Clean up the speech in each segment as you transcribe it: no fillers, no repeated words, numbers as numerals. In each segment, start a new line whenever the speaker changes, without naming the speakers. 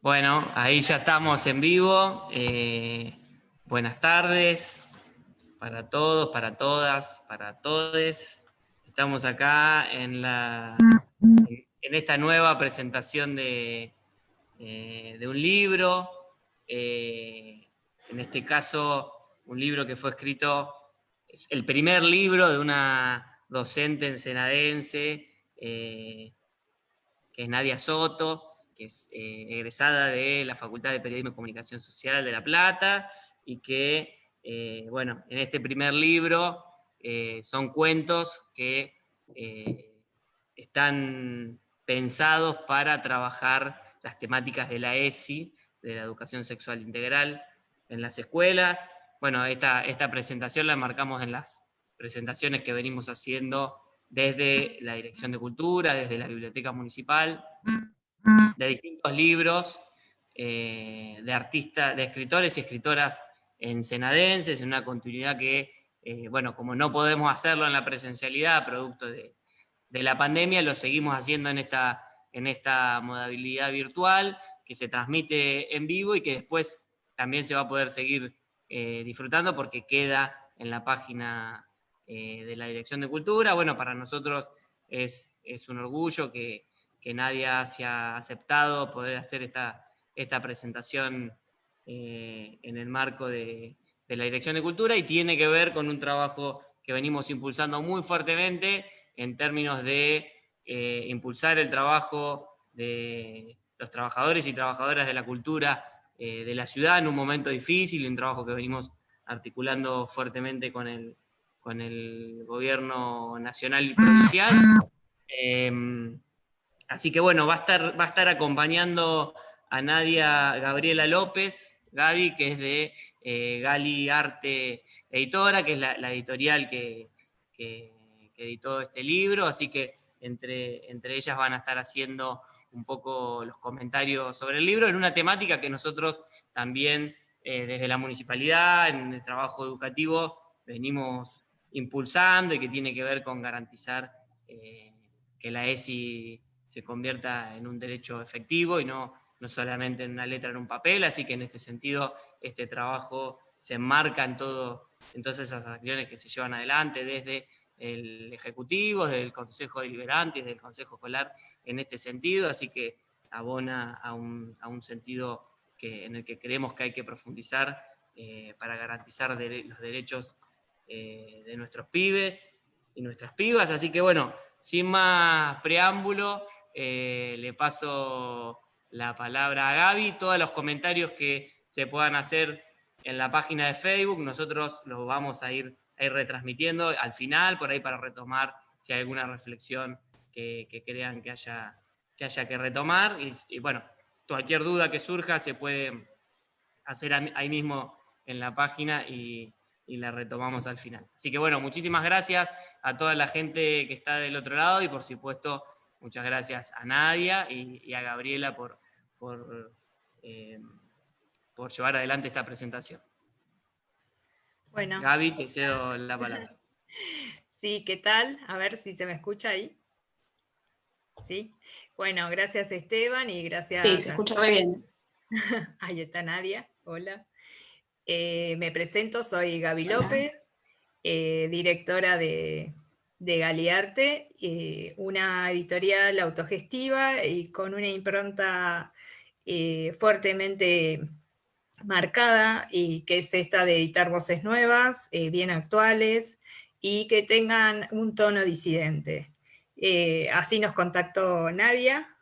Bueno, ahí ya estamos en vivo. Buenas tardes para todos, para todas, para todes. Estamos acá en esta nueva presentación de un libro. En este caso, un libro que fue escrito, es el primer libro de una docente ensenadense, que es Nadia Soto, que es egresada de la Facultad de Periodismo y Comunicación Social de La Plata, y que, bueno, en este primer libro son cuentos que están pensados para trabajar las temáticas de la ESI, de la educación sexual integral, en las escuelas. Bueno, esta presentación la marcamos en las presentaciones que venimos haciendo desde la Dirección de Cultura, desde la Biblioteca Municipal, de distintos libros de artistas, de escritores y escritoras ensenadenses, en una continuidad que, bueno, como no podemos hacerlo en la presencialidad, producto de la pandemia, lo seguimos haciendo en esta modalidad virtual, que se transmite en vivo y que después también se va a poder seguir disfrutando porque queda en la página de la Dirección de Cultura. Bueno, para nosotros es un orgullo que Nadia se ha aceptado poder hacer esta presentación en el marco de la Dirección de Cultura, y tiene que ver con un trabajo que venimos impulsando muy fuertemente en términos de impulsar el trabajo de los trabajadores y trabajadoras de la cultura de la ciudad en un momento difícil, un trabajo que venimos articulando fuertemente con el gobierno nacional y provincial. Así que bueno, va a estar acompañando a Nadia Gabriela López, Gaby, que es de Gali Arte Editora, que es la editorial que editó este libro, así que entre ellas van a estar haciendo un poco los comentarios sobre el libro, en una temática que nosotros también desde la municipalidad, en el trabajo educativo, venimos impulsando y que tiene que ver con garantizar que la ESI se convierta en un derecho efectivo y no solamente en una letra en un papel, así que en este sentido este trabajo se enmarca en todas esas acciones que se llevan adelante desde el Ejecutivo, desde el Consejo Deliberante, desde el Consejo Escolar en este sentido, así que abona a un sentido en el que creemos que hay que profundizar para garantizar los derechos de nuestros pibes y nuestras pibas. Así que bueno, sin más preámbulo, le paso la palabra a Gaby. Todos los comentarios que se puedan hacer en la página de Facebook, nosotros los vamos a ir retransmitiendo al final, por ahí para retomar si hay alguna reflexión que crean que haya que retomar. Y bueno, cualquier duda que surja se puede hacer ahí mismo en la página y la retomamos al final. Así que bueno, muchísimas gracias a toda la gente que está del otro lado y por supuesto muchas gracias a Nadia y a Gabriela por llevar adelante esta presentación.
Bueno.
Gaby, te cedo la palabra.
Sí, ¿qué tal? A ver si se me escucha ahí. ¿Sí? Bueno, gracias Esteban y gracias...
Sí, se escucha muy bien.
Ahí está Nadia, hola. Me presento, soy Gaby López, directora de Galiarte, una editorial autogestiva y con una impronta fuertemente marcada, y que es esta de editar voces nuevas, bien actuales, y que tengan un tono disidente. Así nos contactó Nadia,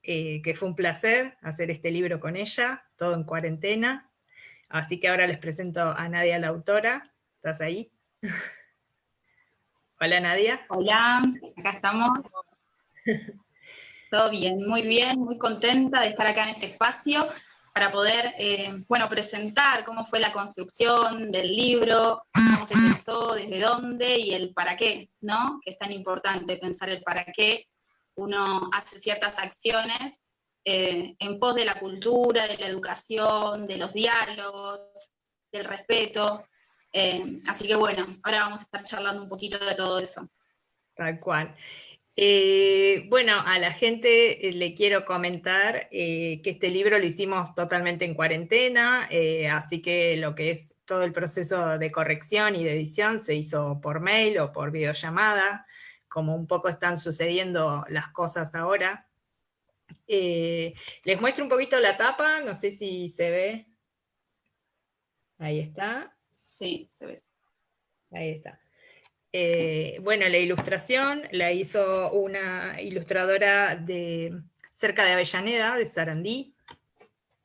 que fue un placer hacer este libro con ella, todo en cuarentena. Así que ahora les presento a Nadia, la autora. ¿Estás ahí? Hola, Nadia.
Hola, acá estamos. Todo bien, muy contenta de estar acá en este espacio para poder, presentar cómo fue la construcción del libro, cómo se pensó, desde dónde y el para qué, ¿no? Que es tan importante pensar el para qué uno hace ciertas acciones en pos de la cultura, de la educación, de los diálogos, del respeto. Así que bueno, ahora vamos a estar charlando un poquito de todo eso.
Tal cual. Bueno, a la gente le quiero comentar que este libro lo hicimos totalmente en cuarentena, así que lo que es todo el proceso de corrección y de edición se hizo por mail o por videollamada, como un poco están sucediendo las cosas ahora. Les muestro un poquito la tapa, no sé si se ve. Ahí está.
Sí, se ve.
Ahí está. Bueno, la ilustración la hizo una ilustradora de cerca de Avellaneda, de Sarandí,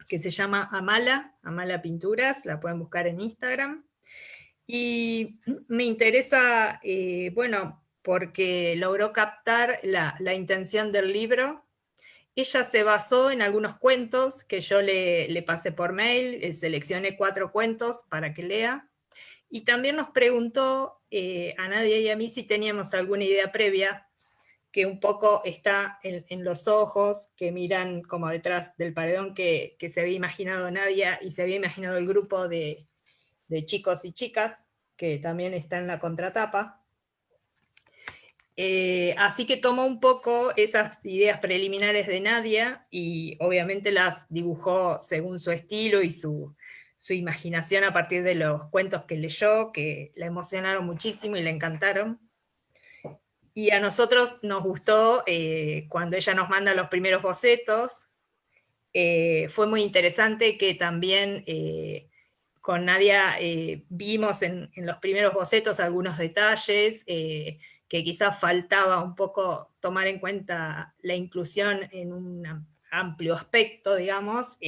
que se llama Amala Pinturas, la pueden buscar en Instagram. Y me interesa, bueno, porque logró captar la intención del libro. Ella se basó en algunos cuentos que yo le pasé por mail, seleccioné 4 cuentos para que lea, y también nos preguntó a Nadia y a mí si teníamos alguna idea previa, que un poco está en los ojos, que miran como detrás del paredón que se había imaginado Nadia y se había imaginado el grupo de chicos y chicas, que también está en la contratapa. Así que tomó un poco esas ideas preliminares de Nadia y obviamente las dibujó según su estilo y su imaginación a partir de los cuentos que leyó, que la emocionaron muchísimo y le encantaron. Y a nosotros nos gustó cuando ella nos manda los primeros bocetos. Fue muy interesante que también con Nadia vimos en los primeros bocetos algunos detalles que quizás faltaba un poco tomar en cuenta la inclusión en un amplio aspecto, digamos,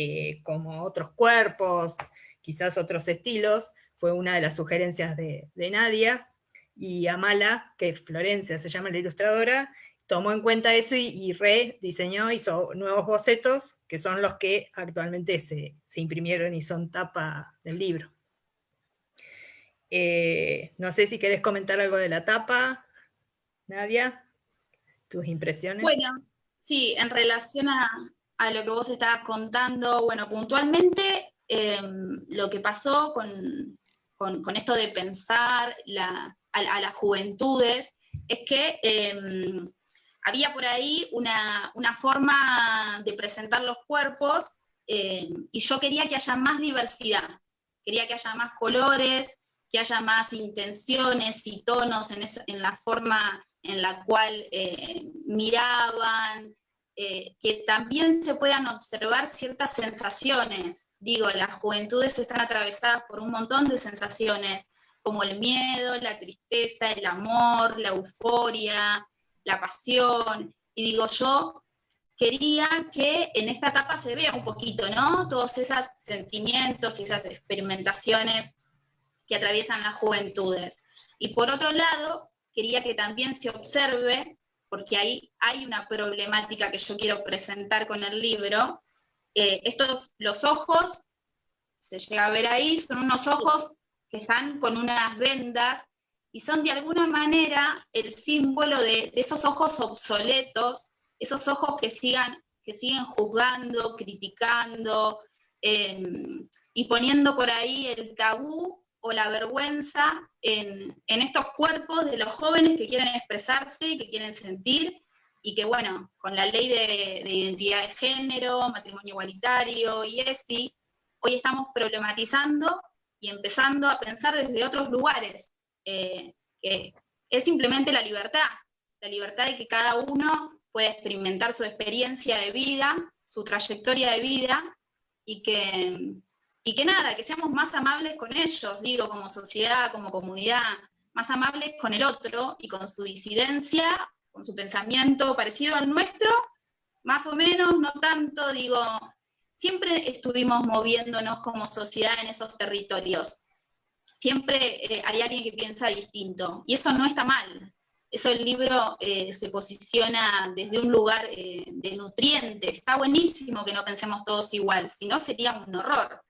como otros cuerpos, quizás otros estilos. Fue una de las sugerencias de Nadia. Y Amala, que Florencia se llama la ilustradora, tomó en cuenta eso y rediseñó, hizo nuevos bocetos, que son los que actualmente se imprimieron y son tapa del libro. No sé si querés comentar algo de la tapa, Nadia, tus impresiones.
Bueno, sí, en relación a lo que vos estabas contando, bueno, puntualmente lo que pasó con esto de pensar a las juventudes es que había por ahí una forma de presentar los cuerpos y yo quería que haya más diversidad, quería que haya más colores, que haya más intenciones y tonos en la forma en la cual miraban, que también se puedan observar ciertas sensaciones. Digo, las juventudes están atravesadas por un montón de sensaciones, como el miedo, la tristeza, el amor, la euforia, la pasión, y digo, yo quería que en esta etapa se vea un poquito, ¿no? Todos esos sentimientos y esas experimentaciones que atraviesan las juventudes. Y por otro lado, quería que también se observe, porque ahí hay una problemática que yo quiero presentar con el libro, los ojos, se llega a ver ahí, son unos ojos que están con unas vendas, y son de alguna manera el símbolo de esos ojos obsoletos, esos ojos que siguen juzgando, criticando, y poniendo por ahí el tabú o la vergüenza en estos cuerpos de los jóvenes que quieren expresarse, que quieren sentir, y que bueno, con la ley de identidad de género, matrimonio igualitario y ESI, hoy estamos problematizando y empezando a pensar desde otros lugares, que es simplemente la libertad de que cada uno pueda experimentar su experiencia de vida, su trayectoria de vida, y que nada, que seamos más amables con ellos, digo, como sociedad, como comunidad, más amables con el otro y con su disidencia, con su pensamiento parecido al nuestro, más o menos, no tanto, digo, siempre estuvimos moviéndonos como sociedad en esos territorios. Siempre hay alguien que piensa distinto, y eso no está mal. Eso el libro se posiciona desde un lugar de nutriente. Está buenísimo que no pensemos todos igual, si no sería un horror.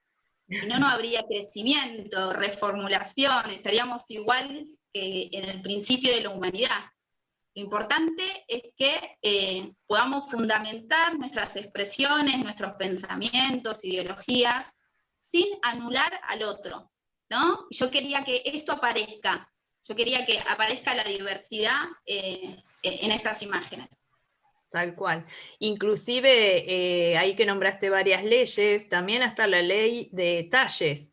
Si no, no habría crecimiento, reformulación, estaríamos igual que en el principio de la humanidad. Lo importante es que podamos fundamentar nuestras expresiones, nuestros pensamientos, ideologías, sin anular al otro, ¿no? Yo quería que esto aparezca. Yo quería que aparezca la diversidad en estas imágenes.
Tal cual. Inclusive, ahí que nombraste varias leyes, también hasta la ley de talles,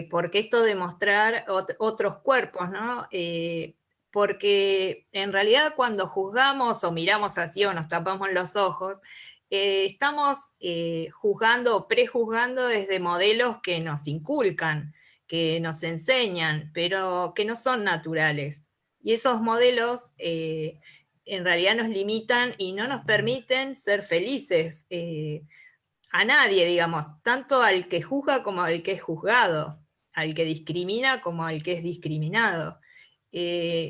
porque esto de mostrar otros cuerpos, ¿no? Porque en realidad cuando juzgamos o miramos así o nos tapamos los ojos, estamos juzgando o prejuzgando desde modelos que nos inculcan, que nos enseñan, pero que no son naturales. Y esos modelos en realidad nos limitan y no nos permiten ser felices a nadie, digamos, tanto al que juzga como al que es juzgado, al que discrimina como al que es discriminado.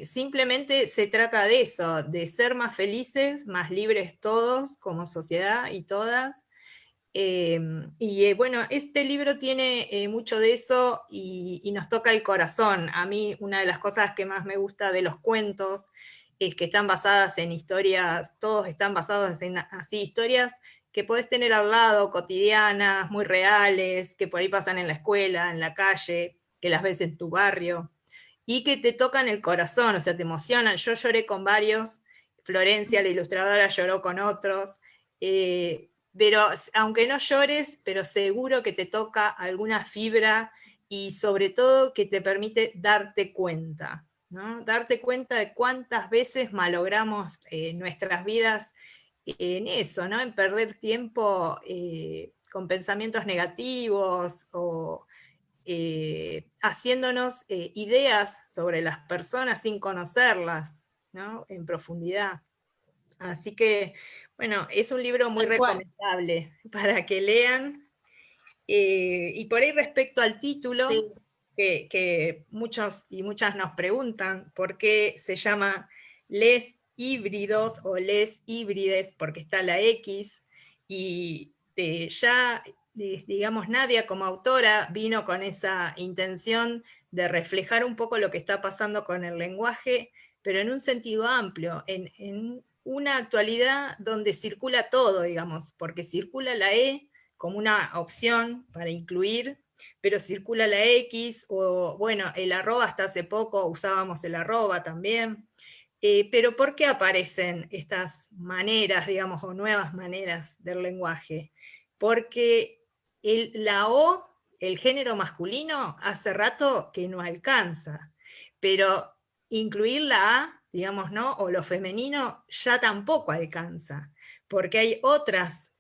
Simplemente se trata de eso, de ser más felices, más libres todos como sociedad y todas. Bueno, este libro tiene mucho de eso y nos toca el corazón. A mí una de las cosas que más me gusta de los cuentos es que están basadas en historias, todos están basados en así historias que podés tener al lado, cotidianas, muy reales, que por ahí pasan en la escuela, en la calle, que las ves en tu barrio, y que te tocan el corazón, o sea, te emocionan. Yo lloré con varios, Florencia, la ilustradora, lloró con otros, pero aunque no llores, pero seguro que te toca alguna fibra y sobre todo que te permite darte cuenta, ¿no? Darte cuenta de cuántas veces malogramos nuestras vidas en eso, ¿no? En perder tiempo con pensamientos negativos o haciéndonos ideas sobre las personas sin conocerlas, ¿no? En profundidad. Así que, bueno, es un libro muy recomendable para que lean. Y por ahí respecto al título,
Sí.
que muchos y muchas nos preguntan por qué se llama Les Híbridos o Les Híbrides, porque está la X, y digamos, Nadia como autora vino con esa intención de reflejar un poco lo que está pasando con el lenguaje, pero en un sentido amplio, en una actualidad donde circula todo, digamos, porque circula la E como una opción para incluir, pero circula la X, o bueno, el arroba hasta hace poco usábamos el arroba también. Pero ¿por qué aparecen estas maneras, digamos, o nuevas maneras del lenguaje? Porque la O, el género masculino, hace rato que no alcanza, pero incluir la A, digamos, ¿no? O lo femenino ya tampoco alcanza, porque hay otras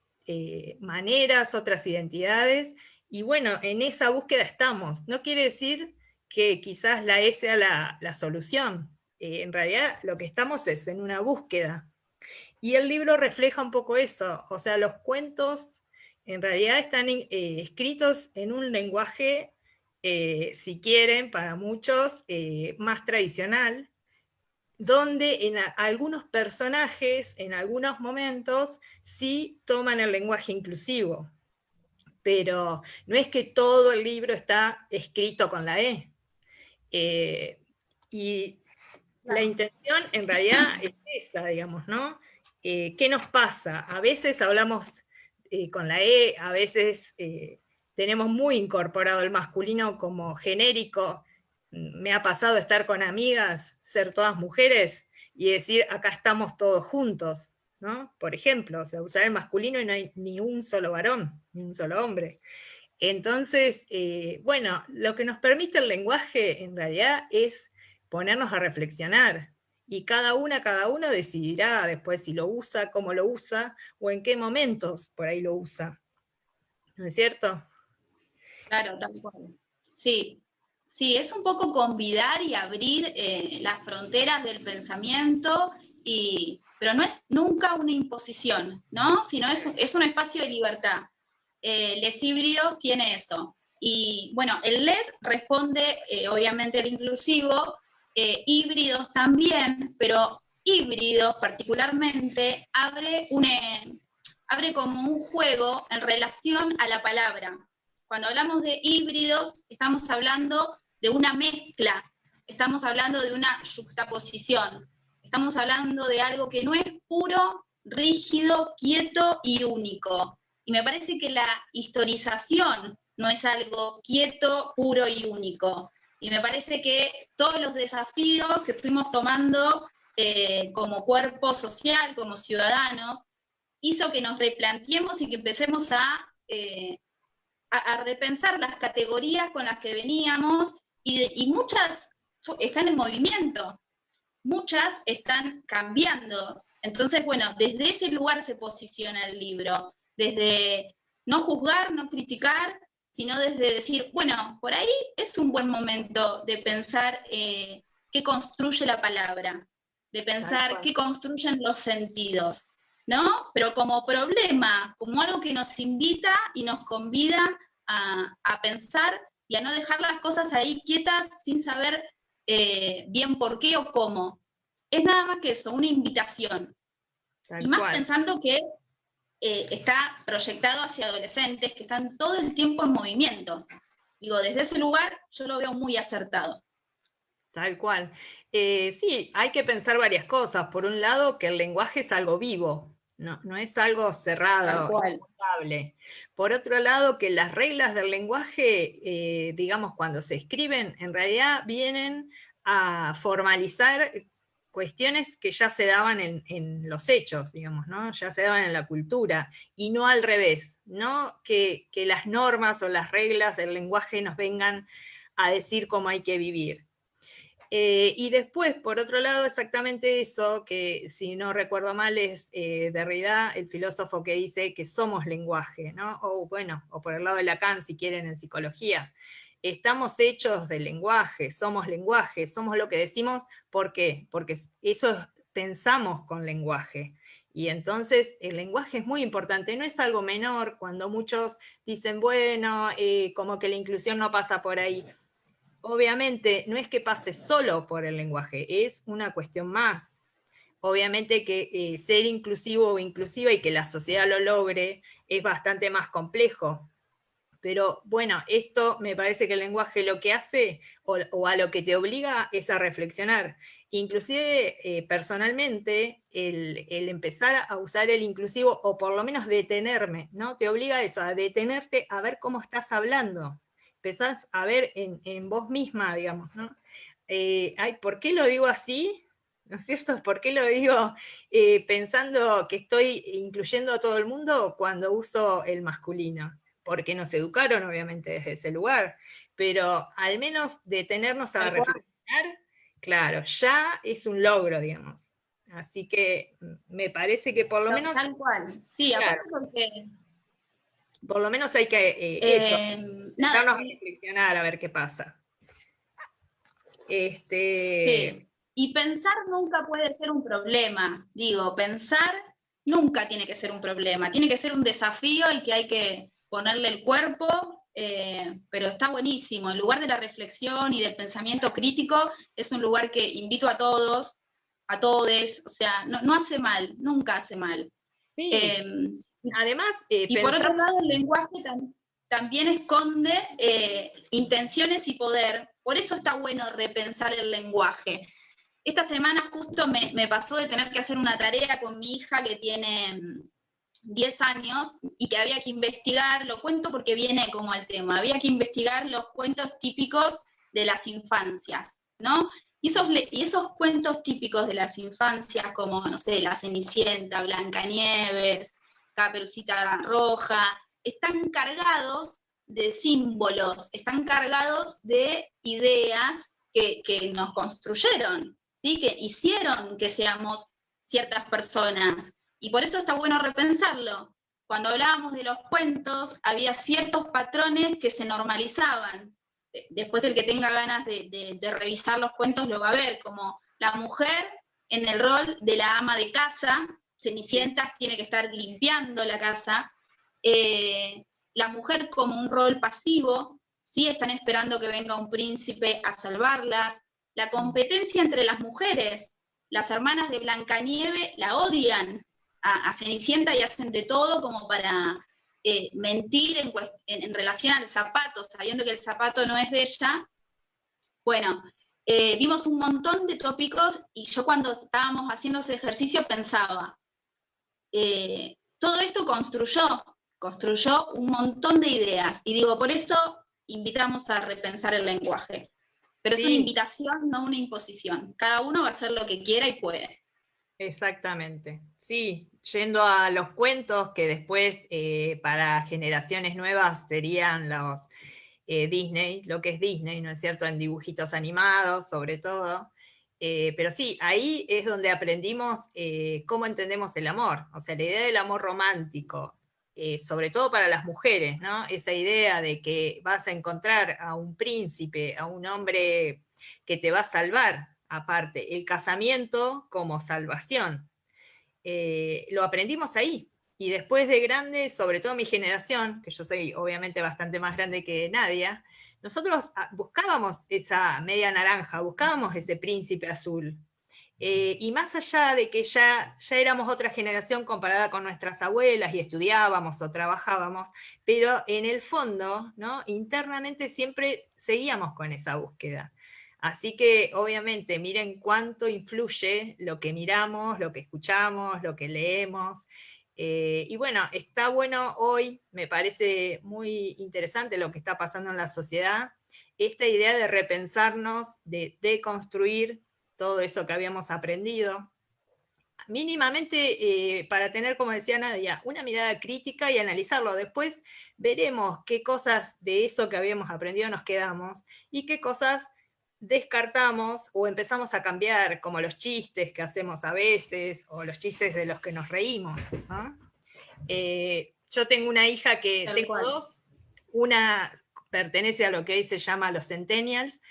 maneras, otras identidades, y bueno, en esa búsqueda estamos. No quiere decir que quizás la E sea la solución. En realidad lo que estamos es en una búsqueda. Y el libro refleja un poco eso, o sea, los cuentos en realidad están escritos en un lenguaje, si quieren, para muchos, más tradicional, donde algunos personajes, en algunos momentos, sí toman el lenguaje inclusivo, pero no es que todo el libro está escrito con la E. Y la intención en realidad es esa, digamos, ¿no? ¿Qué nos pasa? A veces hablamos con la E, a veces tenemos muy incorporado el masculino como genérico. Me ha pasado estar con amigas, ser todas mujeres, y decir, acá estamos todos juntos, ¿no? Por ejemplo, o sea, usar el masculino y no hay ni un solo varón, ni un solo hombre. Entonces, bueno, lo que nos permite el lenguaje en realidad es ponernos a reflexionar, y cada uno decidirá después si lo usa, cómo lo usa, o en qué momentos por ahí lo usa. ¿No es cierto?
Claro, tal cual. Sí, sí, es un poco convidar y abrir las fronteras del pensamiento, pero no es nunca una imposición, ¿no? Sino es un espacio de libertad. Les híbridos tiene eso. Y bueno, el les responde obviamente al inclusivo, híbridos también, pero híbridos particularmente abre como un juego en relación a la palabra. Cuando hablamos de híbridos, estamos hablando de una mezcla, estamos hablando de una yuxtaposición, estamos hablando de algo que no es puro, rígido, quieto y único. Y me parece que la historización no es algo quieto, puro y único. Y me parece que todos los desafíos que fuimos tomando como cuerpo social, como ciudadanos, hizo que nos replanteemos y que empecemos a repensar las categorías con las que veníamos, y muchas están en movimiento, muchas están cambiando. Entonces, bueno, desde ese lugar se posiciona el libro, desde no juzgar, no criticar, sino desde decir, bueno, por ahí es un buen momento de pensar qué construye la palabra, de pensar qué construyen los sentidos, ¿no? Pero como problema, como algo que nos invita y nos convida a pensar y a no dejar las cosas ahí quietas sin saber bien por qué o cómo. Es nada más que eso, una invitación.
Tal
y más
cual.
pensando que está proyectado hacia adolescentes que están todo el tiempo en movimiento. Digo, desde ese lugar yo lo veo muy acertado.
Tal cual. Sí, hay que pensar varias cosas. Por un lado, que el lenguaje es algo vivo, no es algo cerrado, inmutable. Por otro lado, que las reglas del lenguaje, digamos, cuando se escriben, en realidad vienen a formalizar cuestiones que ya se daban en los hechos, digamos, ¿no? Ya se daban en la cultura, y no al revés, no que las normas o las reglas del lenguaje nos vengan a decir cómo hay que vivir. Y después, por otro lado, exactamente eso, que si no recuerdo mal es Derrida, el filósofo que dice que somos lenguaje, ¿no? O bueno, o por el lado de Lacan, si quieren, en psicología. Estamos hechos de lenguaje, somos lo que decimos. ¿Por qué? Porque eso pensamos con lenguaje. Y entonces el lenguaje es muy importante, no es algo menor cuando muchos dicen, bueno, como que la inclusión no pasa por ahí. Obviamente no es que pase solo por el lenguaje, es una cuestión más. Obviamente que ser inclusivo o inclusiva y que la sociedad lo logre es bastante más complejo. Pero bueno, esto me parece que el lenguaje lo que hace, o a lo que te obliga, es a reflexionar. Inclusive personalmente, el empezar a usar el inclusivo, o por lo menos detenerme, ¿no? Te obliga a eso, a detenerte, a ver cómo estás hablando. Empezás a ver en vos misma, digamos, ¿no? Ay, ¿por qué lo digo así? ¿No es cierto? ¿Por qué lo digo pensando que estoy incluyendo a todo el mundo cuando uso el masculino? Porque nos educaron, obviamente, desde ese lugar, pero al menos detenernos a reflexionar, claro, ya es un logro, digamos. Así que me parece que por lo menos...
Tal cual, sí,
claro,
aparte porque...
por lo menos hay que darnos a reflexionar a ver qué pasa.
Sí, y pensar nunca puede ser un problema. Digo, pensar nunca tiene que ser un problema, tiene que ser un desafío y que hay que ponerle el cuerpo, pero está buenísimo. El lugar de la reflexión y del pensamiento crítico es un lugar que invito a todos, a todes, o sea, no hace mal, nunca hace mal.
Sí. Además,
y por otro lado, el lenguaje también esconde intenciones y poder. Por eso está bueno repensar el lenguaje. Esta semana justo me pasó de tener que hacer una tarea con mi hija que tiene 10 años y que había que investigar, lo cuento porque viene como al tema, había que investigar los cuentos típicos de las infancias, ¿no? Y esos cuentos típicos de las infancias, como, no sé, La Cenicienta, Blancanieves, Caperucita Roja, están cargados de símbolos, están cargados de ideas que nos construyeron, ¿sí? Que hicieron que seamos ciertas personas. Y por eso está bueno repensarlo. Cuando hablábamos de los cuentos, había ciertos patrones que se normalizaban. Después el que tenga ganas de revisar los cuentos lo va a ver, como la mujer en el rol de la ama de casa, Cenicienta tiene que estar limpiando la casa, la mujer como un rol pasivo, ¿sí? Están esperando que venga un príncipe a salvarlas, la competencia entre las mujeres, las hermanas de Blancanieve la odian a Cenicienta y hacen de todo como para mentir en relación al zapato, sabiendo que el zapato no es de ella. Bueno, vimos un montón de tópicos y yo cuando estábamos haciendo ese ejercicio pensaba, todo esto construyó un montón de ideas, y digo, por eso invitamos a repensar el lenguaje. Pero es una
Sí,
invitación, no una imposición. Cada uno va a hacer lo que quiera y puede.
exactamente. Sí, yendo a los cuentos que después para generaciones nuevas serían los Disney, lo que es Disney, ¿no es cierto? En dibujitos animados, sobre todo. Pero sí, ahí es donde aprendimos cómo entendemos el amor, o sea, la idea del amor romántico, sobre todo para las mujeres, ¿no? Esa idea de que vas a encontrar a un príncipe, a un hombre que te va a salvar, aparte, el casamiento como salvación. Lo aprendimos ahí. Y después de grande, sobre todo mi generación, que yo soy obviamente bastante más grande que Nadia, nosotros buscábamos esa media naranja, buscábamos ese príncipe azul. Y más allá de que ya éramos otra generación comparada con nuestras abuelas y estudiábamos o trabajábamos, pero en el fondo, ¿no? Internamente siempre seguíamos con esa búsqueda. Así que obviamente miren cuánto influye lo que miramos, lo que escuchamos, lo que leemos. Y bueno, está bueno hoy, me parece muy interesante lo que está pasando en la sociedad, esta idea de repensarnos, de deconstruir todo eso que habíamos aprendido, mínimamente para tener, como decía Nadia, una mirada crítica y analizarlo. Después veremos qué cosas de eso que habíamos aprendido nos quedamos y qué cosas descartamos o empezamos a cambiar, como los chistes que hacemos a veces o los chistes de los que nos reímos, ¿no? Yo tengo una hija que,
Tal
tengo
cual.
dos, una pertenece a lo que hoy se llama los centennials,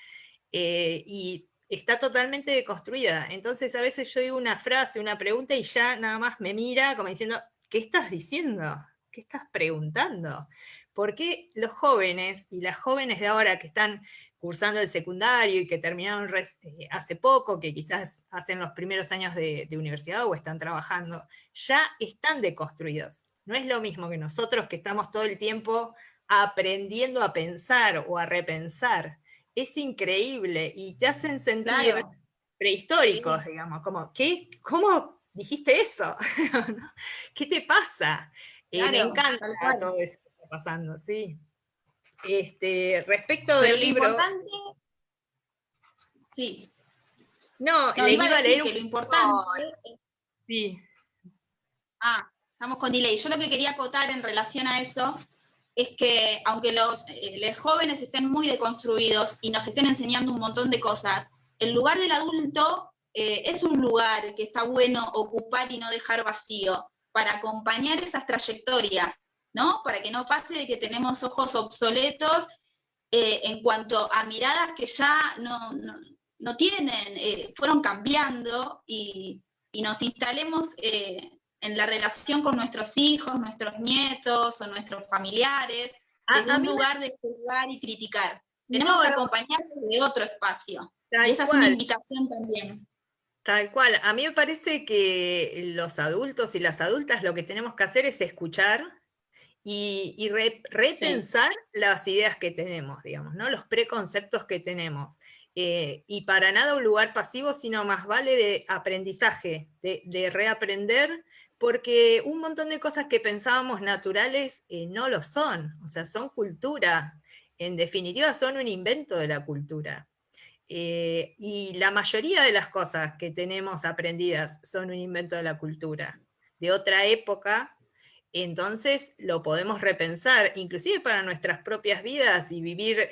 y está totalmente deconstruida. Entonces a veces yo digo una frase, una pregunta y ya nada más me mira como diciendo, ¿qué estás diciendo? ¿Qué estás preguntando? ¿Por qué los jóvenes y las jóvenes de ahora que están cursando el secundario y que terminaron hace poco, que quizás hacen los primeros años de universidad o están trabajando, ya están deconstruidos? No es lo mismo que nosotros que estamos todo el tiempo aprendiendo a pensar o a repensar. Es increíble y te hacen sentir
Claro,
prehistóricos,
sí,
digamos, como, ¿qué? ¿Cómo dijiste eso? ¿Qué te pasa? Me
claro,
encanta
tal cual.
todo eso que está pasando, sí. Respecto
Pero
del
lo
libro,
importante, sí,
no,
no,
les
iba a
iba a
decir
leer un
que lo
poquito,
importante,
sí,
estamos con delay. Yo lo que quería acotar en relación a eso es que aunque los jóvenes estén muy deconstruidos y nos estén enseñando un montón de cosas, el lugar del adulto es un lugar que está bueno ocupar y no dejar vacío para acompañar esas trayectorias, ¿no? Para que no pase de que tenemos ojos obsoletos en cuanto a miradas que ya no tienen, fueron cambiando y nos instalemos en la relación con nuestros hijos, nuestros nietos o nuestros familiares, desde
a
un
mí me,
lugar de juzgar y criticar. Tenemos
no,
que
no,
acompañar desde otro espacio. Y
tal
esa es una
cual.
invitación también.
Tal cual. A mí me parece que los adultos y las adultas lo que tenemos que hacer es escuchar y
Sí,
repensar las ideas que tenemos, digamos, ¿no? Los preconceptos que tenemos. Y para nada un lugar pasivo, sino más vale de aprendizaje, de reaprender, porque un montón de cosas que pensábamos naturales no lo son, o sea, son cultura. En definitiva, son un invento de la cultura. Y la mayoría de las cosas que tenemos aprendidas son un invento de la cultura, de otra época, entonces lo podemos repensar, inclusive para nuestras propias vidas y vivir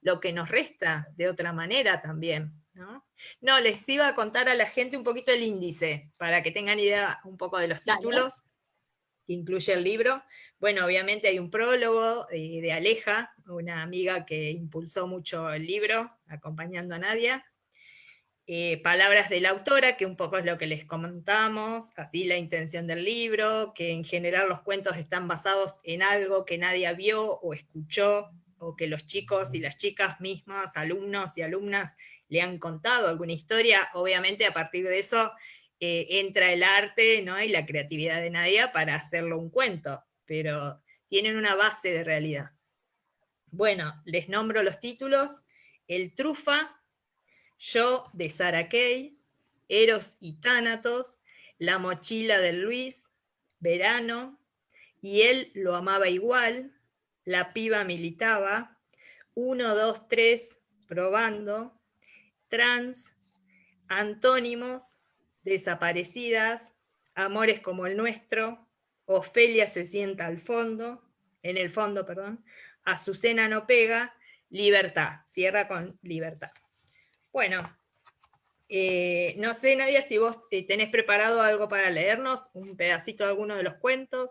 lo que nos resta de otra manera también. ¿No? No, les iba a contar a la gente un poquito el índice, para que tengan idea un poco de los
dale.
títulos que incluye el libro. Bueno, obviamente hay un prólogo de Aleja, una amiga que impulsó mucho el libro, acompañando a Nadia. Palabras de la autora, que un poco es lo que les comentamos, así la intención del libro, que en general los cuentos están basados en algo que nadie vio o escuchó, o que los chicos y las chicas mismas, alumnos y alumnas, le han contado alguna historia. Obviamente a partir de eso entra el arte, ¿no? Y la creatividad de Nadia para hacerlo un cuento, pero tienen una base de realidad. Bueno, les nombro los títulos: El Trufa, Yo de Sarah Kay, Eros y Tánatos, La mochila de Luis, Verano, y él lo amaba igual, La piba militaba, 1, 2, 3, probando, trans, antónimos, desaparecidas, amores como el nuestro, Ofelia se sienta en el fondo, perdón, Azucena no pega, libertad, cierra con libertad. Bueno, no sé, Nadia, si vos tenés preparado algo para leernos, un pedacito de alguno de los cuentos.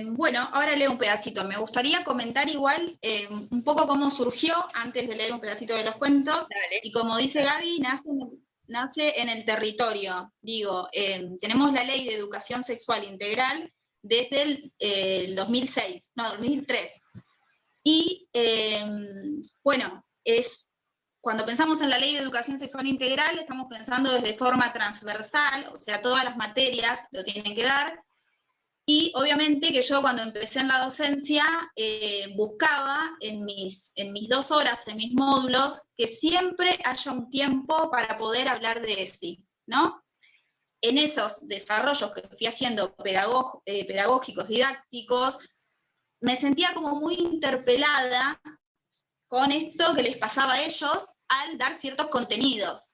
Bueno, ahora leo un pedacito. Me gustaría comentar igual un poco cómo surgió antes de leer un pedacito de los cuentos.
Dale.
Y como dice Gaby, nace en el territorio. Digo, tenemos la Ley de Educación Sexual Integral desde el 2006, no, 2003. Y bueno, cuando pensamos en la Ley de Educación Sexual Integral, estamos pensando desde forma transversal, o sea, todas las materias lo tienen que dar. Y obviamente que yo cuando empecé en la docencia buscaba en mis 2 horas, en mis módulos, que siempre haya un tiempo para poder hablar de ESI, ¿no? En esos desarrollos que fui haciendo pedagógicos, didácticos, me sentía como muy interpelada con esto que les pasaba a ellos al dar ciertos contenidos.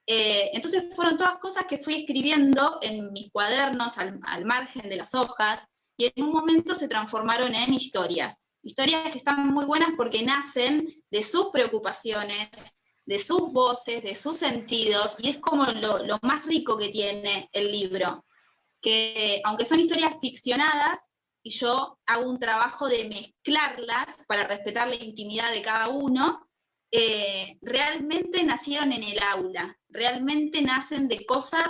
Entonces fueron todas cosas que fui escribiendo en mis cuadernos al margen de las hojas, y en un momento se transformaron en historias. Historias que están muy buenas porque nacen de sus preocupaciones, de sus voces, de sus sentidos, y es como lo más rico que tiene el libro. Que aunque son historias ficcionadas, y yo hago un trabajo de mezclarlas para respetar la intimidad de cada uno, realmente nacieron en el aula, realmente nacen de cosas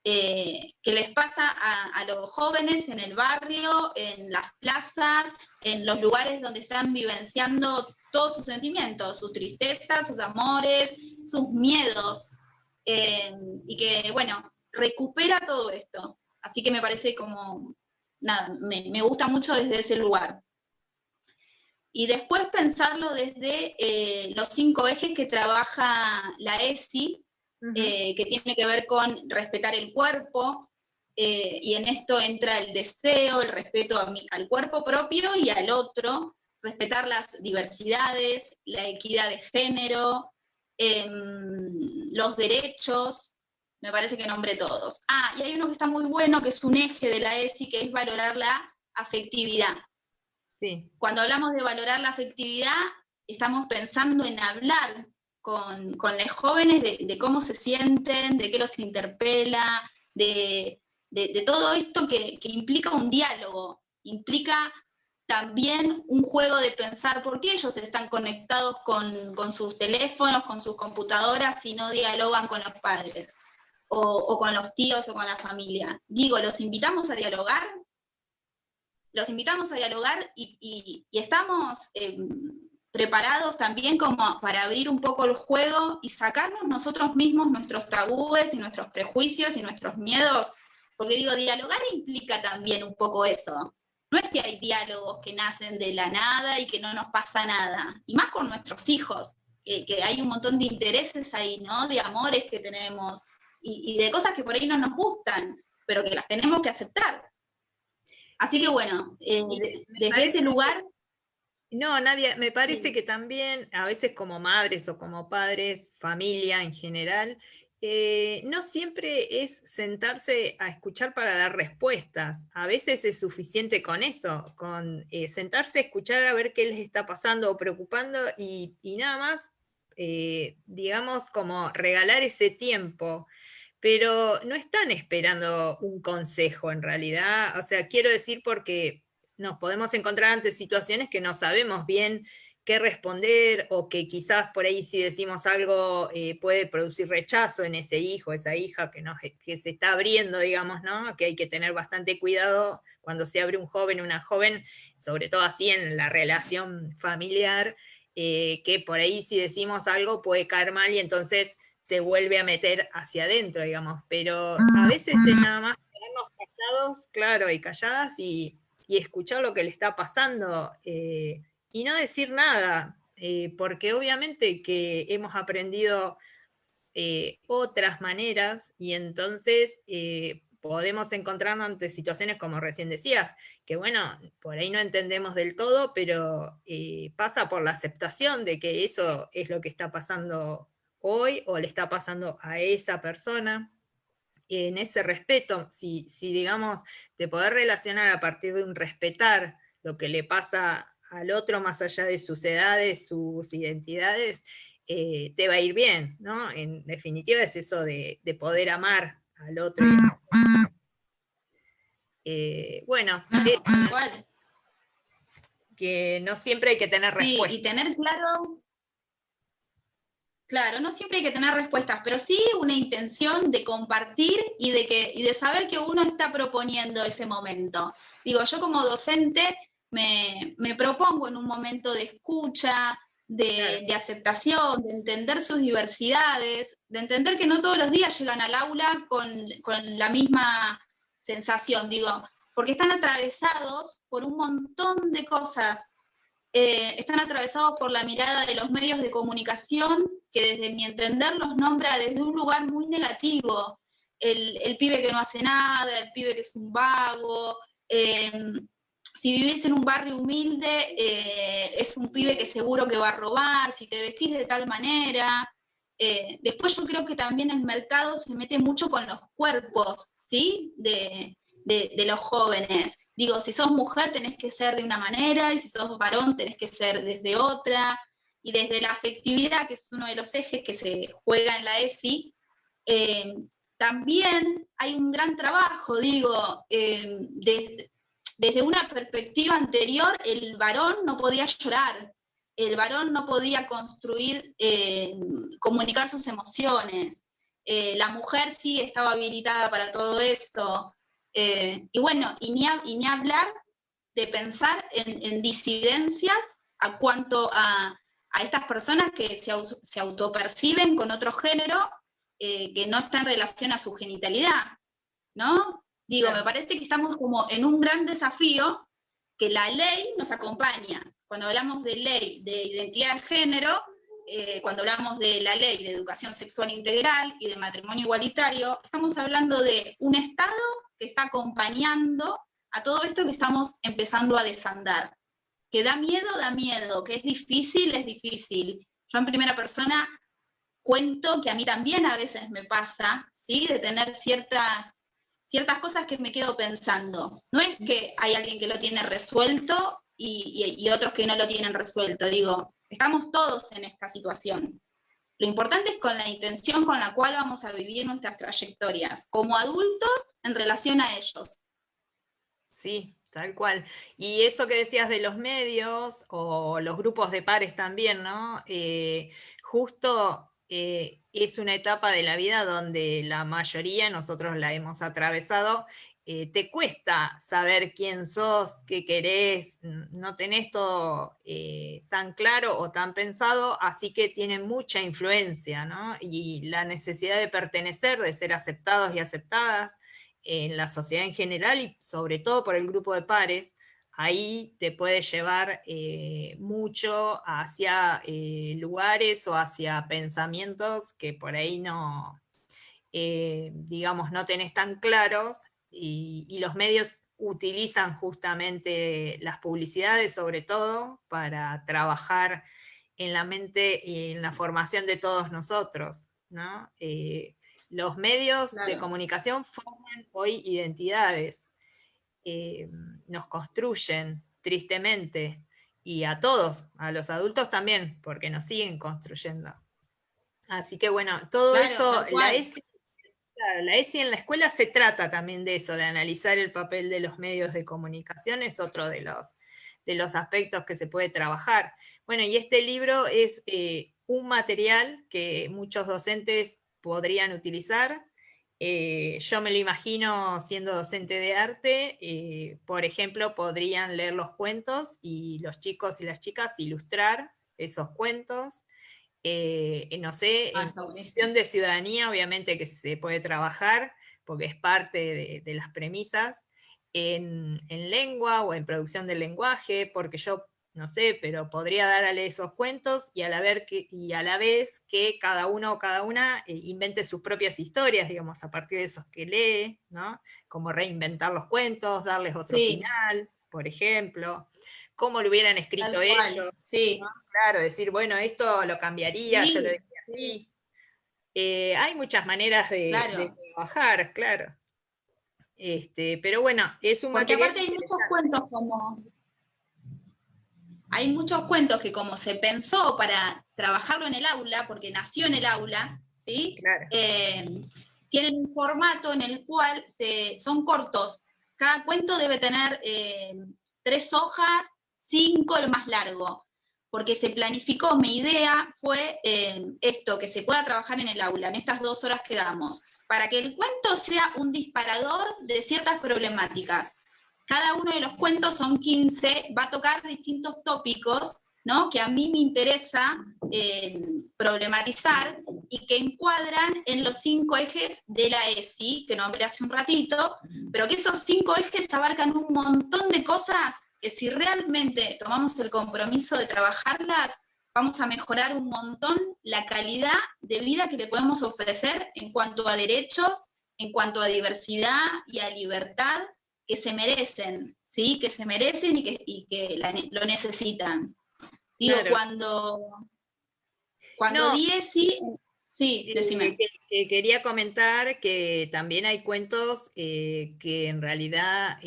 que les pasa a los jóvenes en el barrio, en las plazas, en los lugares donde están vivenciando todos sus sentimientos, sus tristezas, sus amores, sus miedos, y que, bueno, recupera todo esto. Así que me parece como, nada, me gusta mucho desde ese lugar. Y después pensarlo desde los 5 ejes que trabaja la ESI, que tiene que ver con respetar el cuerpo, y en esto entra el deseo, el respeto al cuerpo propio y al otro, respetar las diversidades, la equidad de género, los derechos, me parece que nombré todos. Ah, y hay uno que está muy bueno, que es un eje de la ESI, que es valorar la afectividad.
Sí.
Cuando hablamos de valorar la afectividad, estamos pensando en hablar con los jóvenes de cómo se sienten, de qué los interpela, de todo esto que implica un diálogo, implica también un juego de pensar por qué ellos están conectados con sus teléfonos, con sus computadoras, y no dialogan con los padres, o con los tíos o con la familia. Digo, los invitamos a dialogar. Los invitamos a dialogar y estamos preparados también como para abrir un poco el juego y sacarnos nosotros mismos nuestros tabúes y nuestros prejuicios y nuestros miedos, porque digo, dialogar implica también un poco eso. No es que hay diálogos que nacen de la nada y que no nos pasa nada, y más con nuestros hijos, que hay un montón de intereses ahí, ¿no? De amores que tenemos y de cosas que por ahí no nos gustan, pero que las tenemos que aceptar. Así que bueno, desde ese lugar...
No, Nadia, me parece que también a veces como madres o como padres, familia en general, no siempre es sentarse a escuchar para dar respuestas. A veces es suficiente con eso, con sentarse a escuchar a ver qué les está pasando o preocupando y nada más, digamos, como regalar ese tiempo. Pero no están esperando un consejo en realidad. O sea, quiero decir porque nos podemos encontrar ante situaciones que no sabemos bien qué responder o que quizás por ahí si decimos algo puede producir rechazo en ese hijo, esa hija que se está abriendo, digamos, ¿no? Que hay que tener bastante cuidado cuando se abre un joven, una joven, sobre todo así en la relación familiar, que por ahí si decimos algo puede caer mal y entonces se vuelve a meter hacia adentro, digamos, pero a veces es nada más quedarnos callados, claro, y calladas y escuchar lo que le está pasando y no decir nada, porque obviamente que hemos aprendido otras maneras y entonces podemos encontrarnos ante situaciones como recién decías, que bueno, por ahí no entendemos del todo, pero pasa por la aceptación de que eso es lo que está pasando hoy o le está pasando a esa persona. En ese respeto, si digamos, de poder relacionar a partir de un respetar lo que le pasa al otro más allá de sus edades, sus identidades, te va a ir bien, ¿no? En definitiva es eso de poder amar al otro. Bueno,
Tal cual.
que no siempre hay que tener
Sí,
respuesta.
y tener claro, no siempre hay que tener respuestas, pero sí una intención de compartir y de saber que uno está proponiendo ese momento. Digo, yo como docente me propongo en un momento de escucha, de aceptación, de entender sus diversidades, de entender que no todos los días llegan al aula con la misma sensación, digo, porque están atravesados por un montón de cosas. Están atravesados por la mirada de los medios de comunicación, que desde mi entender los nombra desde un lugar muy negativo. El pibe que no hace nada, el pibe que es un vago. Si vivís en un barrio humilde, es un pibe que seguro que va a robar, si te vestís de tal manera. Después yo creo que también el mercado se mete mucho con los cuerpos, ¿sí? De los jóvenes. Digo, si sos mujer tenés que ser de una manera, y si sos varón tenés que ser desde otra, y desde la afectividad, que es uno de los ejes que se juega en la ESI, también hay un gran trabajo, digo, desde una perspectiva anterior, el varón no podía llorar, el varón no podía construir, comunicar sus emociones, la mujer sí estaba habilitada para todo eso, y bueno, y ni hablar de pensar en disidencias a cuanto a estas personas que se autoperciben con otro género que no está en relación a su genitalidad, ¿no? Digo, me parece que estamos como en un gran desafío que la ley nos acompaña. Cuando hablamos de ley de identidad de género, cuando hablamos de la ley de educación sexual integral y de matrimonio igualitario, estamos hablando de un Estado que está acompañando a todo esto que estamos empezando a desandar. Que da miedo, que es difícil. Yo en primera persona cuento que a mí también a veces me pasa, ¿sí? De tener ciertas cosas que me quedo pensando. No es que hay alguien que lo tiene resuelto y otros que no lo tienen resuelto. Digo, estamos todos en esta situación. Lo importante es con la intención con la cual vamos a vivir nuestras trayectorias, como adultos en relación a ellos.
Sí, tal cual. Y eso que decías de los medios o los grupos de pares también, ¿no? Justo es una etapa de la vida donde la mayoría, nosotros la hemos atravesado, te cuesta saber quién sos, qué querés, no tenés todo tan claro o tan pensado, así que tiene mucha influencia, ¿no? Y la necesidad de pertenecer, de ser aceptados y aceptadas en la sociedad en general y sobre todo por el grupo de pares, ahí te puede llevar mucho hacia lugares o hacia pensamientos que por ahí no, digamos, no tenés tan claros y los medios utilizan justamente las publicidades sobre todo para trabajar en la mente y en la formación de todos nosotros, ¿no? Los medios de comunicación forman hoy identidades, nos construyen tristemente, y a todos, a los adultos también, porque nos siguen construyendo. Así que bueno, todo eso, la ESI en la escuela se trata también de eso, de analizar el papel de los medios de comunicación, es otro de los aspectos que se puede trabajar. Bueno, y este libro es un material que muchos docentes podrían utilizar. Yo me lo imagino siendo docente de arte, por ejemplo, podrían leer los cuentos y los chicos y las chicas ilustrar esos cuentos. No sé, en cuestión de ciudadanía, obviamente que se puede trabajar, porque es parte de las premisas, en lengua o en producción del lenguaje, porque yo no sé, pero podría darle esos cuentos y a la vez que cada uno o cada una invente sus propias historias, digamos, a partir de esos que lee, ¿no? Como reinventar los cuentos, darles otro
Sí,
final, por ejemplo, cómo lo hubieran escrito
tal cual,
ellos,
sí.
¿no? Claro, decir, bueno, esto lo cambiaría, yo lo
Sí,
diría
sí,
así. Hay muchas maneras de
claro.
trabajar, claro. Pero bueno, es un
Porque
material
aparte
interesante.
hay muchos cuentos que como se pensó para trabajarlo en el aula, porque nació en el aula, ¿sí?
Claro,
Tienen un formato en el cual son cortos. Cada cuento debe tener 3 hojas, 5 el más largo, porque se planificó, mi idea fue esto, que se pueda trabajar en el aula, en estas 2 horas que damos, para que el cuento sea un disparador de ciertas problemáticas. Cada uno de los cuentos son 15, va a tocar distintos tópicos, ¿no? Que a mí me interesa problematizar y que encuadran en los 5 ejes de la ESI, que nombré hace un ratito, pero que esos 5 ejes abarcan un montón de cosas que si realmente tomamos el compromiso de trabajarlas, vamos a mejorar un montón la calidad de vida que le podemos ofrecer en cuanto a derechos, en cuanto a diversidad y a libertad, que se merecen, ¿sí? Que se merecen y que lo necesitan. Digo,
claro.
cuando
No,
di ESI, sí, decime.
quería comentar que también hay cuentos que en realidad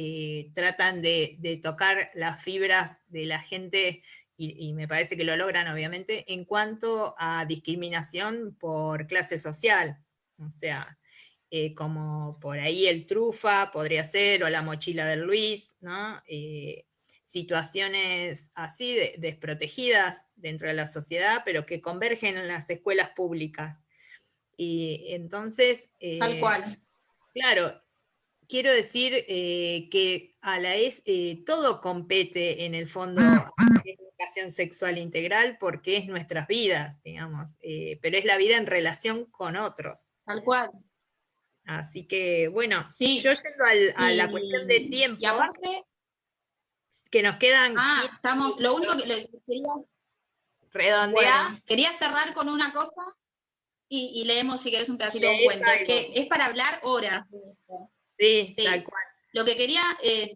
tratan de tocar las fibras de la gente y me parece que lo logran obviamente en cuanto a discriminación por clase social. O sea, como por ahí el Trufa podría ser, o la mochila del Luis, ¿no? Situaciones así desprotegidas dentro de la sociedad, pero que convergen en las escuelas públicas. Y entonces,
Tal cual.
claro, quiero decir que a la todo compete en el fondo a la educación sexual integral porque es nuestras vidas, digamos, pero es la vida en relación con otros.
Tal cual.
Así que, bueno, yo
Sí.
yendo a la cuestión de
Y
tiempo,
aparte,
que nos quedan 15
lo único
minutos,
que quería,
redondea,
bueno, quería cerrar con una cosa y leemos si querés un pedacito de un
lees
cuento. Es
algo.
que es para hablar horas de esto.
Sí, tal
Sí.
cual.
Lo que quería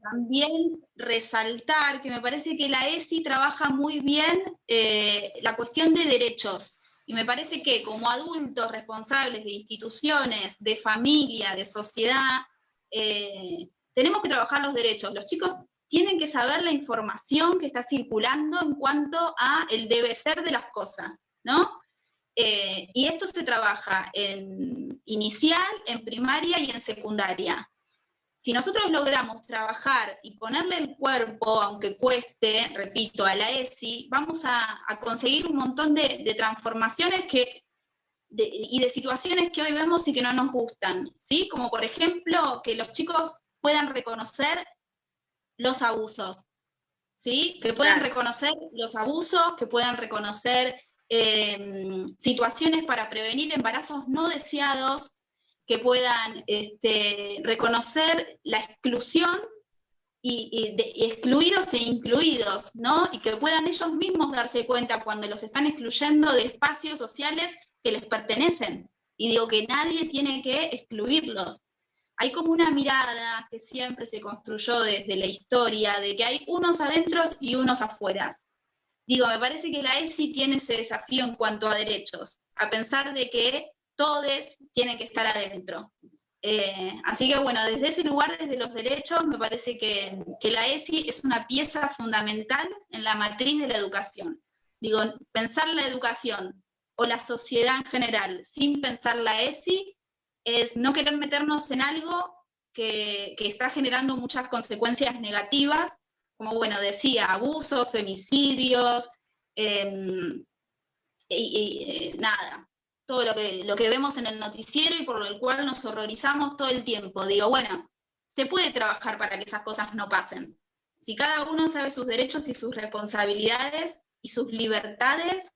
también resaltar, que me parece que la ESI trabaja muy bien la cuestión de derechos. Y me parece que como adultos responsables de instituciones, de familia, de sociedad, tenemos que trabajar los derechos. Los chicos tienen que saber la información que está circulando en cuanto a el debe ser de las cosas, ¿no? Y esto se trabaja en inicial, en primaria y en secundaria. Si nosotros logramos trabajar y ponerle el cuerpo, aunque cueste, repito, a la ESI, vamos a conseguir un montón de transformaciones y de situaciones que hoy vemos y que no nos gustan, ¿sí? Como por ejemplo, que los chicos puedan reconocer los abusos, ¿sí? Que puedan
Claro.
reconocer los abusos, que puedan reconocer situaciones para prevenir embarazos no deseados, que puedan reconocer la exclusión y excluidos e incluidos, ¿no? Y que puedan ellos mismos darse cuenta cuando los están excluyendo de espacios sociales que les pertenecen. Y digo que nadie tiene que excluirlos. Hay como una mirada que siempre se construyó desde la historia, de que hay unos adentro y unos afuera. Digo, me parece que la ESI tiene ese desafío en cuanto a derechos, a pensar de que todos tienen que estar adentro. Así que bueno, desde ese lugar, desde los derechos, me parece que la ESI es una pieza fundamental en la matriz de la educación. Digo, pensar la educación o la sociedad en general sin pensar la ESI es no querer meternos en algo que está generando muchas consecuencias negativas, como bueno, decía, abusos, femicidios, nada, todo lo que vemos en el noticiero y por el cual nos horrorizamos todo el tiempo. Digo, bueno, se puede trabajar para que esas cosas no pasen. Si cada uno sabe sus derechos y sus responsabilidades y sus libertades,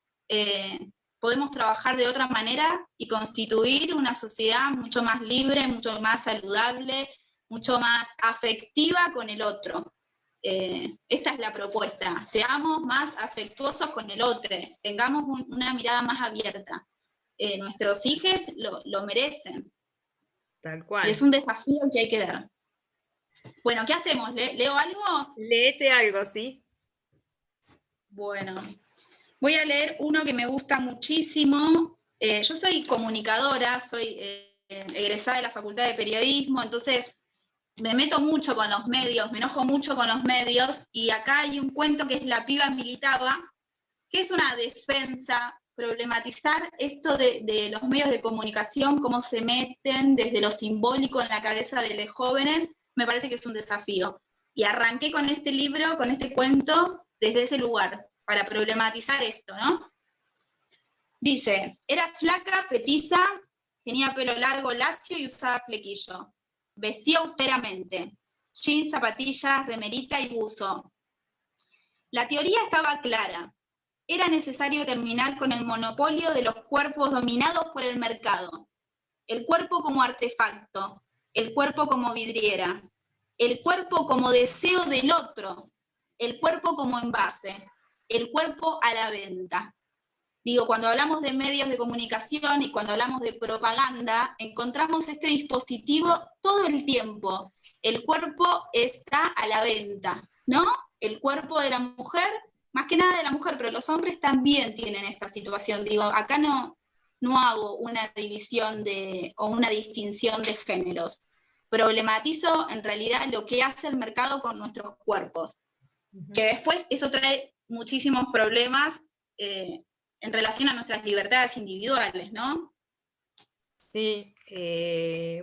podemos trabajar de otra manera y constituir una sociedad mucho más libre, mucho más saludable, mucho más afectiva con el otro. esta es la propuesta, seamos más afectuosos con el otro, tengamos una mirada más abierta. Nuestros hijos lo merecen.
Tal cual.
Y es un desafío que hay que dar. Bueno, ¿qué hacemos? ¿Leo algo?
Léete algo, ¿sí?
Bueno, voy a leer uno que me gusta muchísimo. Yo soy comunicadora, soy egresada de la Facultad de Periodismo, entonces me meto mucho con los medios, me enojo mucho con los medios, y acá hay un cuento que es La piba militaba, que es una defensa, problematizar esto de los medios de comunicación, cómo se meten desde lo simbólico en la cabeza de los jóvenes, me parece que es un desafío. Y arranqué con este libro, con este cuento, desde ese lugar, para problematizar esto, ¿no? Dice, era flaca, petiza, tenía pelo largo, lacio y usaba flequillo. Vestía austeramente, jeans, zapatillas, remerita y buzo. La teoría estaba clara. Era necesario terminar con el monopolio de los cuerpos dominados por el mercado. El cuerpo como artefacto, el cuerpo como vidriera, el cuerpo como deseo del otro, el cuerpo como envase, el cuerpo a la venta. Digo, cuando hablamos de medios de comunicación y cuando hablamos de propaganda, encontramos este dispositivo todo el tiempo. El cuerpo está a la venta, ¿no? El cuerpo de la mujer, más que nada de la mujer, pero los hombres también tienen esta situación. Digo, acá no hago una división o una distinción de géneros. Problematizo en realidad lo que hace el mercado con nuestros cuerpos. Que después eso trae muchísimos problemas en relación a nuestras libertades individuales, ¿no?
Sí,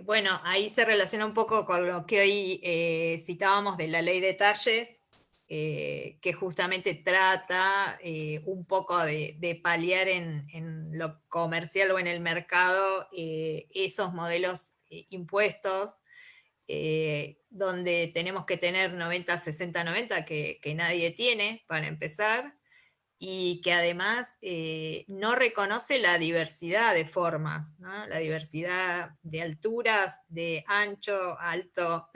bueno, ahí se relaciona un poco con lo que hoy citábamos de la ley de talles, que justamente trata un poco de paliar en lo comercial o en el mercado esos modelos impuestos, donde tenemos que tener 90, 60, 90, que nadie tiene, para empezar, y que además no reconoce la diversidad de formas, ¿no? La diversidad de alturas, de ancho, alto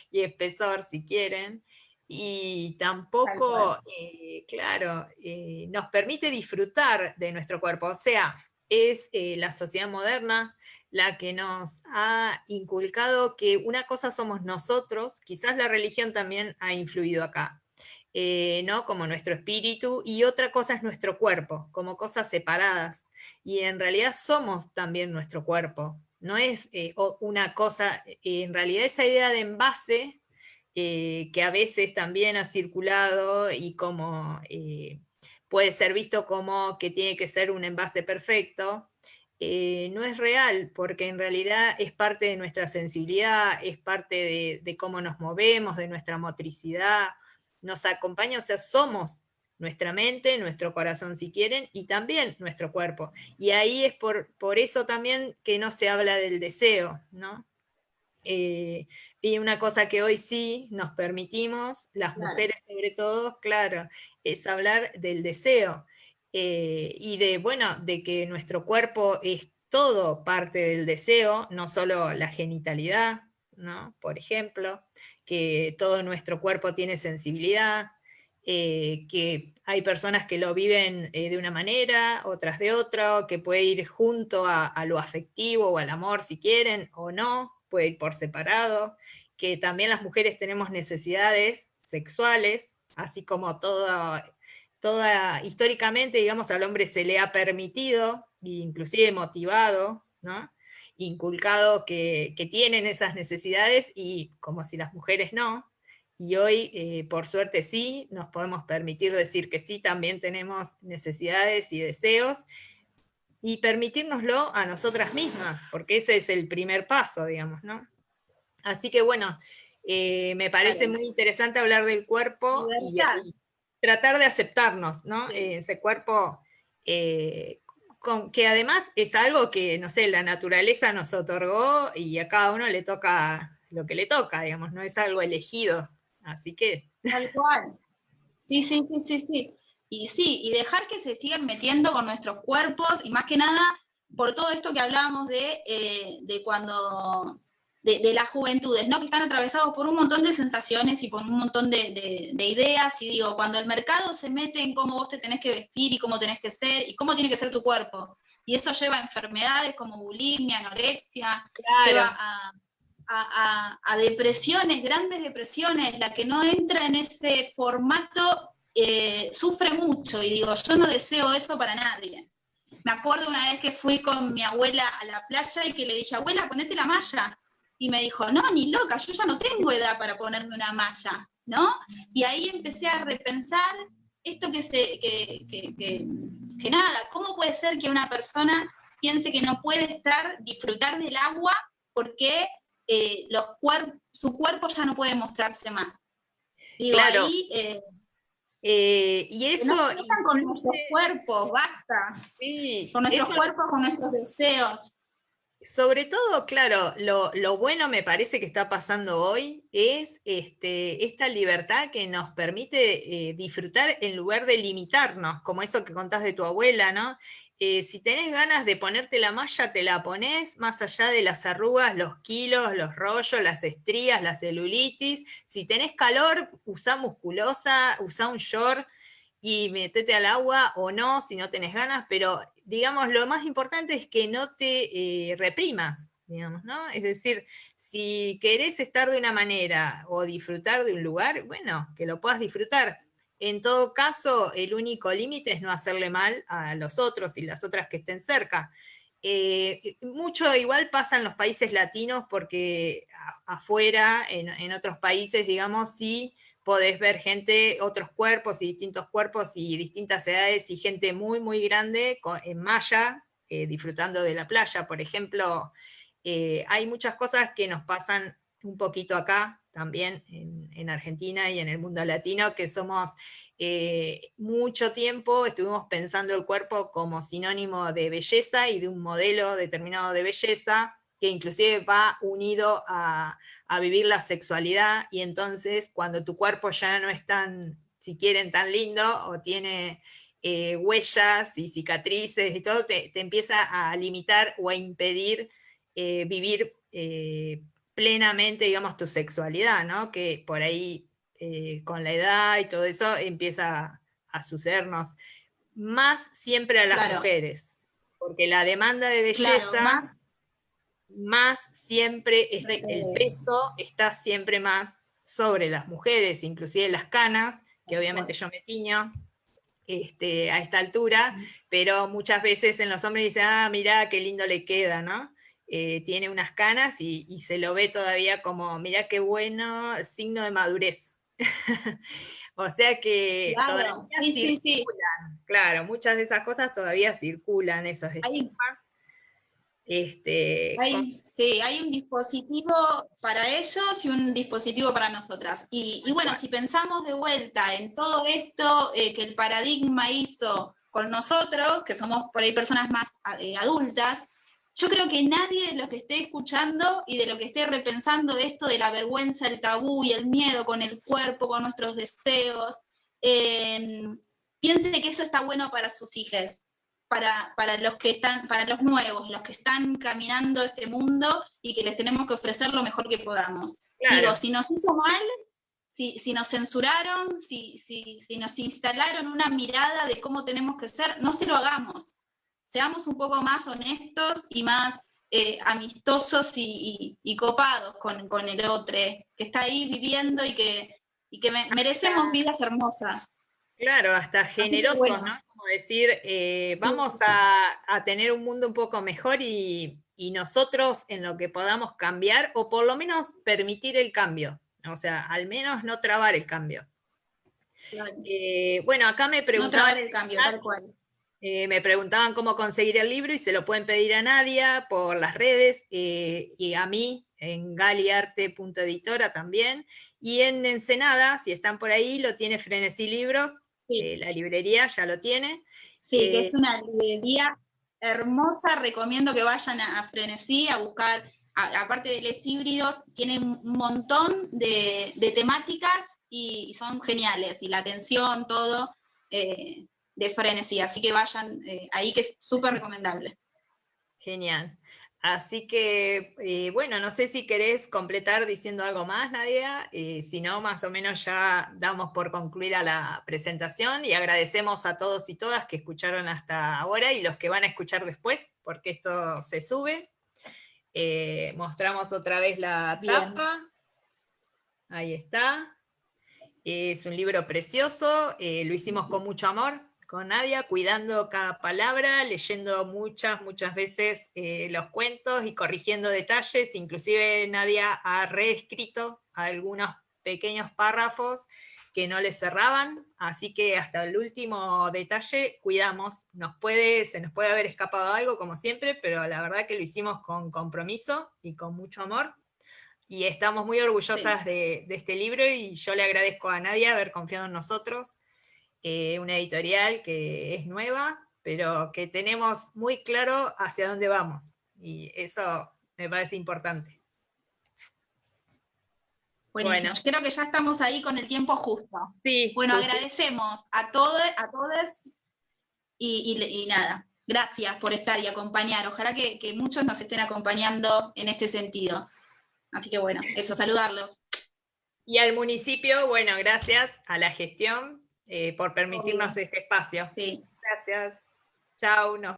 y espesor, si quieren, y tampoco, claro, nos permite disfrutar de nuestro cuerpo. O sea, es la sociedad moderna la que nos ha inculcado que una cosa somos nosotros, quizás la religión también ha influido acá, ¿no? Como nuestro espíritu, y otra cosa es nuestro cuerpo, como cosas separadas. Y en realidad somos también nuestro cuerpo, no es una cosa, en realidad esa idea de envase, que a veces también ha circulado y como puede ser visto como que tiene que ser un envase perfecto, no es real, porque en realidad es parte de nuestra sensibilidad, es parte de cómo nos movemos, de nuestra motricidad, nos acompaña, o sea, somos nuestra mente, nuestro corazón si quieren, y también nuestro cuerpo. Y ahí es por eso también que no se habla del deseo, ¿no? Y una cosa que hoy sí nos permitimos, las mujeres sobre todo, claro, es hablar del deseo. Y de que nuestro cuerpo es todo parte del deseo, no solo la genitalidad, ¿no? Por ejemplo, que todo nuestro cuerpo tiene sensibilidad, que hay personas que lo viven de una manera, otras de otra, que puede ir junto a lo afectivo o al amor si quieren, o no, puede ir por separado, que también las mujeres tenemos necesidades sexuales, así como toda históricamente, digamos, al hombre se le ha permitido, inclusive motivado, ¿no? Inculcado que tienen esas necesidades, y como si las mujeres no. Y hoy, por suerte sí, nos podemos permitir decir que sí, también tenemos necesidades y deseos, y permitírnoslo a nosotras mismas, porque ese es el primer paso, digamos, ¿no? Así que bueno, me parece muy interesante hablar del cuerpo y tratar de aceptarnos, ¿no?
Sí.
Ese cuerpo que además es algo que, no sé, la naturaleza nos otorgó y a cada uno le toca lo que le toca, digamos, no es algo elegido. Así que...
Tal cual. Sí, sí, sí, sí, sí. Y sí, y dejar que se sigan metiendo con nuestros cuerpos, y más que nada por todo esto que hablábamos de cuando de las juventudes, ¿no? Que están atravesados por un montón de sensaciones y por un montón de ideas, y digo, cuando el mercado se mete en cómo vos te tenés que vestir y cómo tenés que ser y cómo tiene que ser tu cuerpo, y eso lleva a enfermedades como bulimia, anorexia,
Claro.
lleva a depresiones, grandes depresiones. La que no entra en ese formato sufre mucho, y digo, yo no deseo eso para nadie. Me acuerdo una vez que fui con mi abuela a la playa y que le dije, abuela, ponete la malla. Y me dijo, no, ni loca, yo ya no tengo edad para ponerme una malla, ¿no? Y ahí empecé a repensar esto que nada, ¿cómo puede ser que una persona piense que no puede disfrutar del agua porque su cuerpo ya no puede mostrarse más? Digo,
Claro.
ahí...
y eso...
no se metan con nuestros cuerpos, basta.
Sí,
con nuestros cuerpos, con nuestros deseos.
Sobre todo, claro, lo bueno me parece que está pasando hoy es esta libertad que nos permite disfrutar en lugar de limitarnos, como eso que contás de tu abuela, ¿no? Si tenés ganas de ponerte la malla, te la ponés, más allá de las arrugas, los kilos, los rollos, las estrías, la celulitis. Si tenés calor, usá musculosa, usá un short y metete al agua o no, si no tenés ganas, pero digamos, lo más importante es que no te reprimas, digamos, ¿no? Es decir, si querés estar de una manera o disfrutar de un lugar, bueno, que lo puedas disfrutar. En todo caso, el único límite es no hacerle mal a los otros y las otras que estén cerca. Mucho igual pasa en los países latinos porque afuera, en otros países, digamos, sí podés ver gente, otros cuerpos y distintos cuerpos y distintas edades y gente muy, muy grande en malla, disfrutando de la playa. Por ejemplo, hay muchas cosas que nos pasan un poquito acá, también en Argentina y en el mundo latino, que somos mucho tiempo, estuvimos pensando el cuerpo como sinónimo de belleza y de un modelo determinado de belleza, que inclusive va unido a vivir la sexualidad, y entonces cuando tu cuerpo ya no es tan, si quieren, tan lindo, o tiene huellas y cicatrices y todo, te empieza a limitar o a impedir vivir plenamente, digamos, tu sexualidad, ¿no? Que por ahí, con la edad y todo eso, empieza a sucedernos más siempre a las mujeres, porque la demanda de belleza, más siempre el peso está siempre más sobre las mujeres, inclusive las canas, que obviamente yo me tiño a esta altura, pero muchas veces en los hombres dicen, mirá qué lindo le queda, ¿no? Tiene unas canas y se lo ve todavía como, mirá qué bueno, signo de madurez. O sea que
claro,
todavía circulan, claro, muchas de esas cosas todavía circulan, esos estigmas.
Hay un dispositivo para ellos y un dispositivo para nosotras. Y bueno, si pensamos de vuelta en todo esto que el paradigma hizo con nosotros, que somos por ahí personas más adultas, yo creo que nadie de los que esté escuchando y de lo que esté repensando esto de la vergüenza, el tabú y el miedo con el cuerpo, con nuestros deseos, piense que eso está bueno para sus hijos. Para los que están, para los nuevos, los que están caminando este mundo y que les tenemos que ofrecer lo mejor que podamos. Claro. Digo, si nos hizo mal, si nos censuraron, si nos instalaron una mirada de cómo tenemos que ser, no se lo hagamos. Seamos un poco más honestos y más amistosos y copados con el otro, que está ahí viviendo y que merecemos vidas hermosas.
Claro, hasta generosos, bueno, ¿no? Como decir, vamos a tener un mundo un poco mejor y nosotros en lo que podamos cambiar, o por lo menos permitir el cambio. O sea, al menos no trabar el cambio. Claro. Bueno, acá me preguntaban...
No trabar el cambio, tal cual.
Me preguntaban cómo conseguir el libro y se lo pueden pedir a Nadia por las redes y a mí en galiarte.editora también. Y en Ensenada, si están por ahí, lo tiene Frenesí Libros. Sí. La librería ya lo tiene.
Sí, que es una librería hermosa, recomiendo que vayan a Frenesí a buscar, aparte de Les Híbridos, tienen un montón de temáticas y son geniales, y la atención, todo, de Frenesí, así que vayan ahí, que es súper recomendable.
Genial. Así que, bueno, no sé si querés completar diciendo algo más, Nadia. Si no, más o menos ya damos por concluida la presentación y agradecemos a todos y todas que escucharon hasta ahora y los que van a escuchar después, porque esto se sube. Mostramos otra vez la
Bien.
tapa. Ahí está. Es un libro precioso, lo hicimos con mucho amor, con Nadia, cuidando cada palabra, leyendo muchas veces los cuentos y corrigiendo detalles. Inclusive Nadia ha reescrito algunos pequeños párrafos que no le cerraban, así que hasta el último detalle cuidamos. Se nos puede haber escapado algo, como siempre, pero la verdad que lo hicimos con compromiso y con mucho amor. Y estamos muy orgullosas de este libro y yo le agradezco a Nadia haber confiado en nosotros, una editorial que es nueva, pero que tenemos muy claro hacia dónde vamos. Y eso me parece importante.
Buenísimo.
Bueno.
Creo que ya estamos ahí con el tiempo justo.
Sí.
Bueno,
justo.
agradecemos a todos y nada. Gracias por estar y acompañar. Ojalá que muchos nos estén acompañando en este sentido. Así que bueno, eso, saludarlos.
Y al municipio, bueno, gracias a la gestión por permitirnos este espacio.
Sí.
Gracias. Chao.